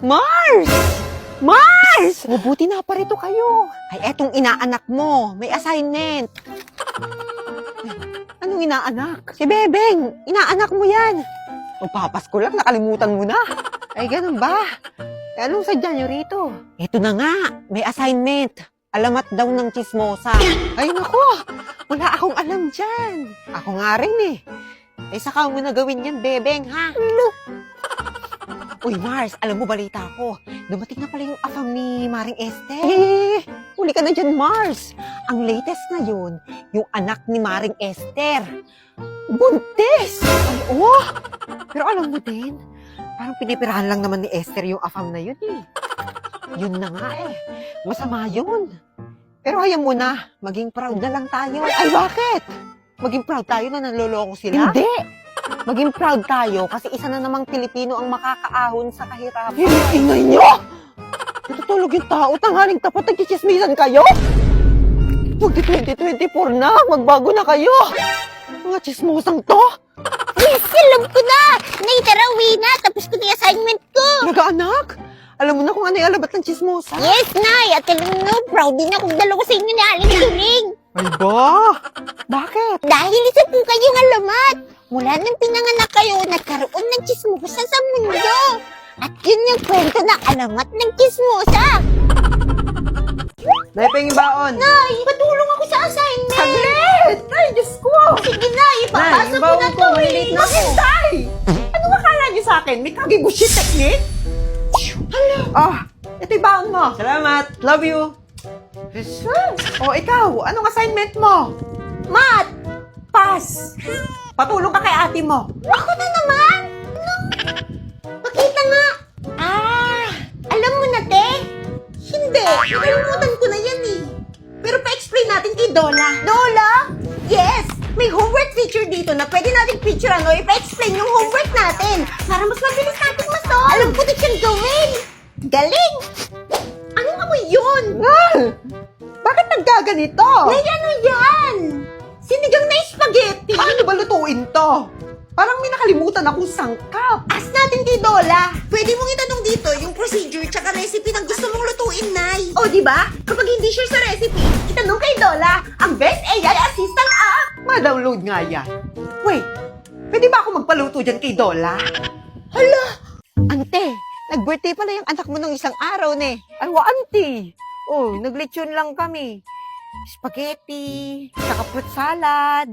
Mars! Mars! Mabuti na parito kayo. Ay, etong inaanak mo. May assignment. Anong inaanak? Si Bebeng. Inaanak mo yan. Magpapasko lang, nakalimutan mo na. Ay, ganun ba? Eh, anong sadya nyo rito? Eto na nga, may assignment. Alamat daw ng chismosa. Ay, naku, wala akong alam dyan. Ako nga rin eh. Eh, saka mo na gawin yan, Bebeng, ha? Uy, Mars, alam mo, balita ko. Dumating na pala yung afam ni Maring Esther. Eh, huli ka na dyan, Mars. Ang latest ngayon, yung anak ni Maring Esther. Buntis! Ay, oh! Pero alam mo din, parang pinipirahan lang naman ni Esther yung afam na yun eh. Yun na nga eh. Masama yun. Pero hayaan mo na, maging proud na lang tayo. Ay, bakit? Maging proud tayo na nanloloko sila? Hindi! Maging proud tayo kasi isa na namang Pilipino ang makakaahon sa kahirapan. Ingay nyo! Natutulog yung tao, tanghaling tapat, nagchichismisan kayo? Magdi 2024 na, magbago na kayo! Mga chismosang to! Yes, alam ko na! Naitarawi na, tapos ko na yung assignment ko! Nag-aanak? Alam mo na kung ano yung alabat ng chismosa? Yes, Nay! At alam mo, proud din akong dalawa sa inyo ni Aling Tuling! Ay ba? Bakit? Dahil isa po kayong alamat! Mula nang pinanganak kayo, nagkaroon ng chismosa sa mundo! At yun yung kwento ng alamat ng chismosa! Nay, penging baon! Nay, patulong ako sa assignment! Saglit! Ay, Diyos ko! Sige, Nay, ipapasa ko na to eh! Maghintay! Ano akala niyo sa akin? May kagibushi technique? Hala! Ah, ito yung baon mo. Salamat. Love you. O, ikaw, anong assignment mo? Math! Pass! Patulong ka kay ate mo. Ako na naman! Ano? Pakita nga! Ah! Alam mo na, te? Hindi! Nakalimutan ko na yan eh. Pero pa-explain natin kay Dola. Dola? Yes! May homework feature dito na pwede natin picturean o ipa-explain yung homework natin para mas mabilis natin ma-solve. Alam ko na siyang gawin! Galing! Anong amoy yun? Nal! Bakit nagkaganito? Nay, ano yan? Sinigang na spaghetti! Paano ba lutuin to? Parang may nakalimutan akong sangkap. Ask natin kay Dola. Pwede mong itanong dito yung procedure tsaka recipe ng gusto mong lutuin, Nay. O, di ba? Kapag hindi sure sa recipe, itanong kay Dola, ang best AI assistant app. Ma-download nga yan. Wait, pwede ba ako magpaluto dyan kay Dola? Hala! Ante, nag-birthday pala yung anak mo ng isang araw, ne. Ay, auntie. Oh, naglechon lang kami. Spaghetti, saka fruit salad,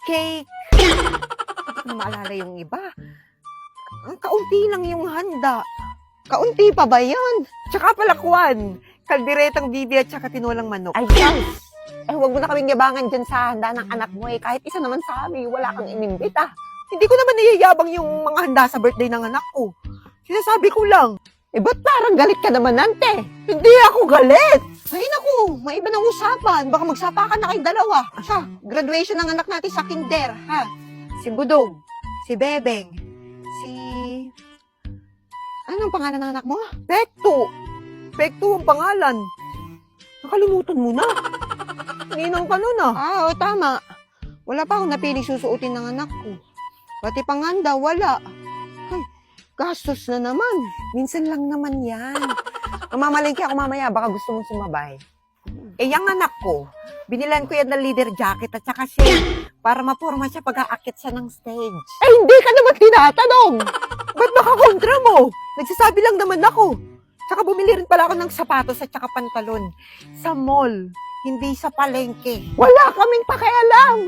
cake. Hindi ko maalala yung iba. Ang kaunti lang yung handa. Kaunti pa ba yun? Tsaka pala kwan, kalderetang bibi at tsaka tinolang manok. Ay, guys! Eh, huwag mo na kaming yabangan dyan sa handa ng anak mo eh. Kahit isa naman sa amin, wala kang inimbit ah. Hindi ko naman niyayabang yung mga handa sa birthday ng anak ko. Sinasabi ko lang. Eh, ba't parang galit ka naman, ante? Hindi ako galit! Ay, naku, may iba ng usapan. Baka magsapakan na kayong dalawa. Siya, graduation ng anak natin sa kinder, ha? Si Budong, si Bebeng, si... Anong pangalan ng anak mo? Pekto! Pekto ang pangalan. Nakalimutan mo na. Ninang ka nun ah. Ah, oo, tama. Wala pa akong napiling susuotin ng anak ko. Pati panganda, wala. Ay, gastos na naman. Minsan lang naman yan. Mamamalingki ako mamaya, baka gusto mong sumabay. Eh, yung anak ko, binilan ko yan ng leader jacket at saka shade para maporma siya pag-aakit siya ng stage. Eh, hindi ka naman tinatanong! Ba't nakakontra mo? Nagsasabi lang naman ako. Tsaka bumili rin pala ako ng sapatos at saka pantalon. Sa mall, hindi sa palengke. Wala kaming pakialam!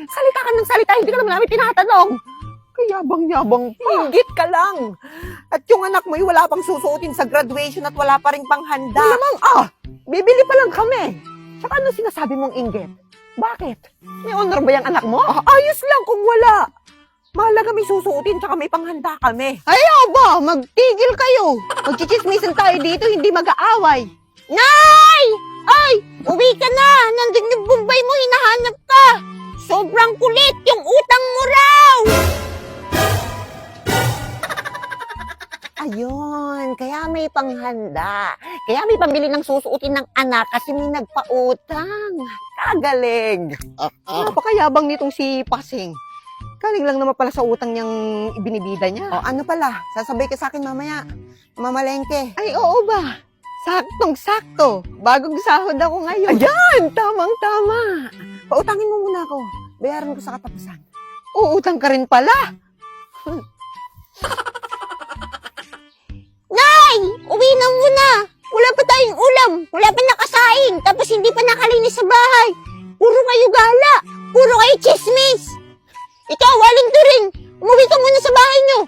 Salita ka ng salita, hindi ka naman namin tinatanong. Kayabang-yabang pa. Hinggit ka lang. At yung anak mo, wala pang susuotin sa graduation at wala pa rin panghanda. Malamang, bibili pa lang kami. Tsaka ano sinasabi mong inggit? Bakit? May honor ba yung anak mo? Ayos lang kung wala. Mahalaga may susuotin tsaka may panghanda kami. Ay, ba? Magtigil kayo. Magchichismisan tayo dito, hindi mag-aaway. Nay! Ay! Uwi ka na! Nandun yung Bombay mo, hinahanap ka! Sobrang kulit yung utang mo raw! Ayun, kaya may panghanda. Kaya may pambili ng susuotin ng anak kasi may nagpautang. Kagaling. Napakayabang nitong si Pasing. Galing lang naman pala sa utang niyang ibinibida niya. O, ano pala? Sasabay ka sa akin mamaya. Mamalengke. Ay, oo ba? Saktong-sakto. Bagong sahod ako ngayon. Ayan! Tamang-tama. Pautangin mo muna ako. Bayaran ko sa katapusan. Uutang ka rin pala. Nay! Uwi na muna! Wala pa tayong ulam. Wala pa nakasaing. Tapos hindi pa nakalinis sa bahay. Puro kayo gala. Puro kayo chismis. Ikaw, waling rin. Umuwi ka muna sa bahay nyo.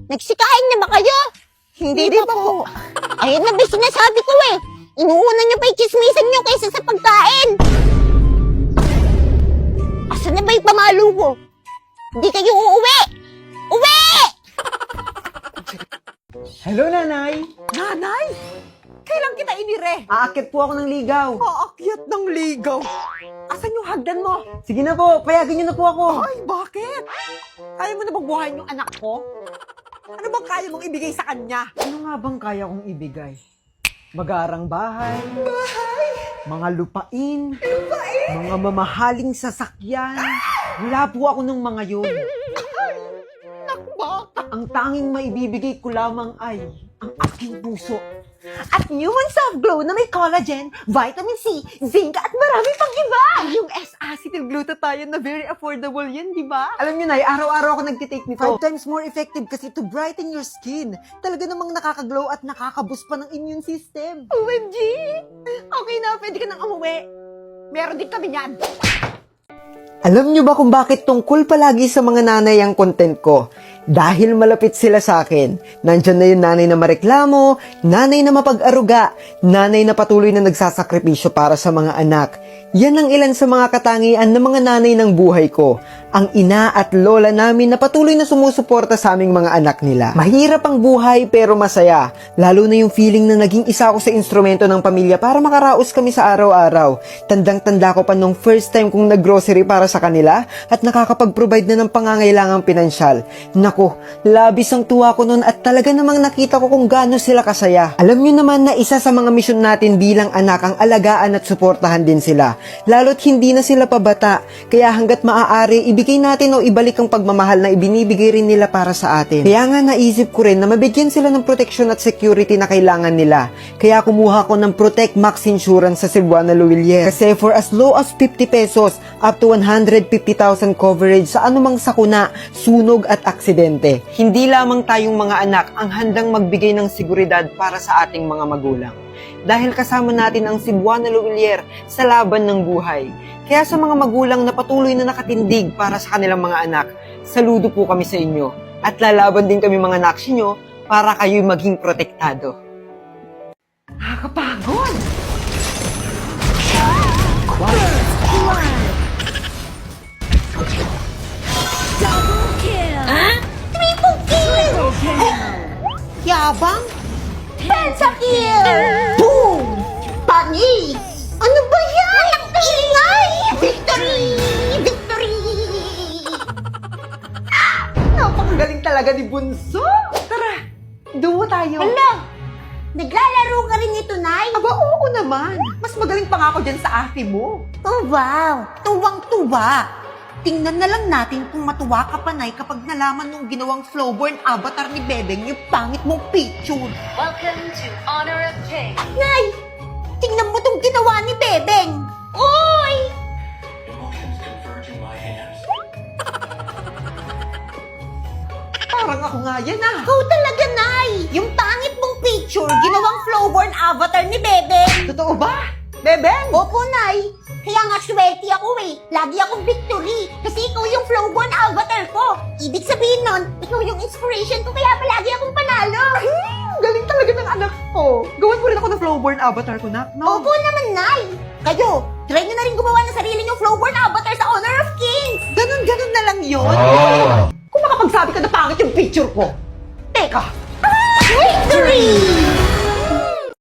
Nagsikain na ba kayo? Hindi pa po. Ayun na ba yung sinasabi ko eh. Inuuna nyo pa yung chismisan nyo kaysa sa pagkain. Asan na ba yung pamalo ko? Hindi kayo uuwi. Uwi! Hello, Nanay! Nanay! Kailan kita inire? Aakit po ako ng ligaw. Aakyat ng ligaw. Asan yung hagdan mo? Sige na po, payagan niyo na po ako. Ay, bakit? Kaya mo na bang buhayin yung anak ko? Ano bang kaya mong ibigay sa kanya? Ano nga bang kaya kong ibigay? Magarang bahay, mga lupain, mga mamahaling sasakyan. Wala po ako ng mga yun. Baka. Ang tanging maibibigay ko lamang ay ang aking puso. At Human Soft Glow na may collagen, vitamin C, zinc at marami pang iba. Yung S-acetylglutathione na very affordable yan, di ba? Alam niyo, Nay, araw-araw ako nagtitake nito. 5 times more effective kasi to brighten your skin. Talaga namang nakaka-glow at nakaka-boost pa ng immune system. OMG! Okay na, pwede ka nang umuwi. Meron din kami niyan. Alam niyo ba kung bakit tungkol palagi sa mga nanay ang content ko? Dahil malapit sila sa akin. Nandyan na yung nanay na mareklamo, nanay na mapag-aruga, nanay na patuloy na nagsasakripisyo para sa mga anak. Yan ang ilan sa mga katangian ng mga nanay ng buhay ko. Ang ina at lola namin na patuloy na sumusuporta sa aming mga anak nila. Mahirap ang buhay pero masaya. Lalo na yung feeling na naging isa ako sa instrumento ng pamilya para makaraos kami sa araw-araw. Tandang-tanda ko pa nung first time kong nag-grocery para sa kanila at nakakapag-provide na ng pangangailangang pinansyal. Nako, labis ang tuwa ko noon at talaga namang nakita ko kung gaano sila kasaya. Alam nyo naman na isa sa mga misyon natin bilang anak ang alagaan at suportahan din sila. Lalo't hindi na sila pabata. Kaya hanggat maaari, ibigay natin o ibalik ang pagmamahal na ibinibigay rin nila para sa atin. Kaya nga naisip ko rin na mabigyan sila ng protection at security na kailangan nila. Kaya kumuha ko ng Protect Max Insurance sa Cebuana Luwilier. Kasi for as low as 50 pesos up to 150,000 coverage sa anumang sakuna, sunog at aksidente. Hindi lamang tayong mga anak ang handang magbigay ng seguridad para sa ating mga magulang. Dahil kasama natin ang Cebuana Luwilier sa laban ng buhay. Kaya sa mga magulang na patuloy na nakatindig para sa kanilang mga anak, saludo po kami sa inyo. At lalaban din kami mga naksi nyo para kayo'y maging protektado. Nakakapagod! Triple kill! Yabang? Pentakill! Boom! Panis! Ano ba yan? Ang ingay! Victory! Victory! Napakagaling talaga ni Bunso! Tara, dumo tayo. Hala! Naglalaro ka rin nito, Nay? Aba, oo naman. Mas magaling pa nga ako dyan sa ate mo. Oh, wow! Tuwang-tuwa! Tingnan na lang natin kung matuwa ka pa, Nay, kapag nalaman nung ginawang Flowborn avatar ni Bebeng yung pangit mong picture. Welcome to Honor of Kings. Nay! Tingnan mo tong ginawa ni Bebeng! Oy! Parang ako nga yan ah. Ikaw talaga, Nay! Yung pangit mong picture, ginawang Flowborn avatar ni Bebeng! Totoo ba? Bebeng! Opo, Nay! Kaya nga swerte ako eh. Lagi akong victory. Kasi ikaw yung Flowborn avatar ko. Ibig sabihin nun, ikaw yung inspiration ko kaya palagi akong panalo. Galing talaga ng anak ko. Gawan mo rin ako ng Flowborn avatar ko, nak, no? Opo naman, Nay! Kayo, try nyo na rin gumawa ng sarili nyong Flowborn avatar sa Honor of Kings! Ganun na lang yun. Kung makapagsabi ka na pangit yung picture ko. Teka, Victory!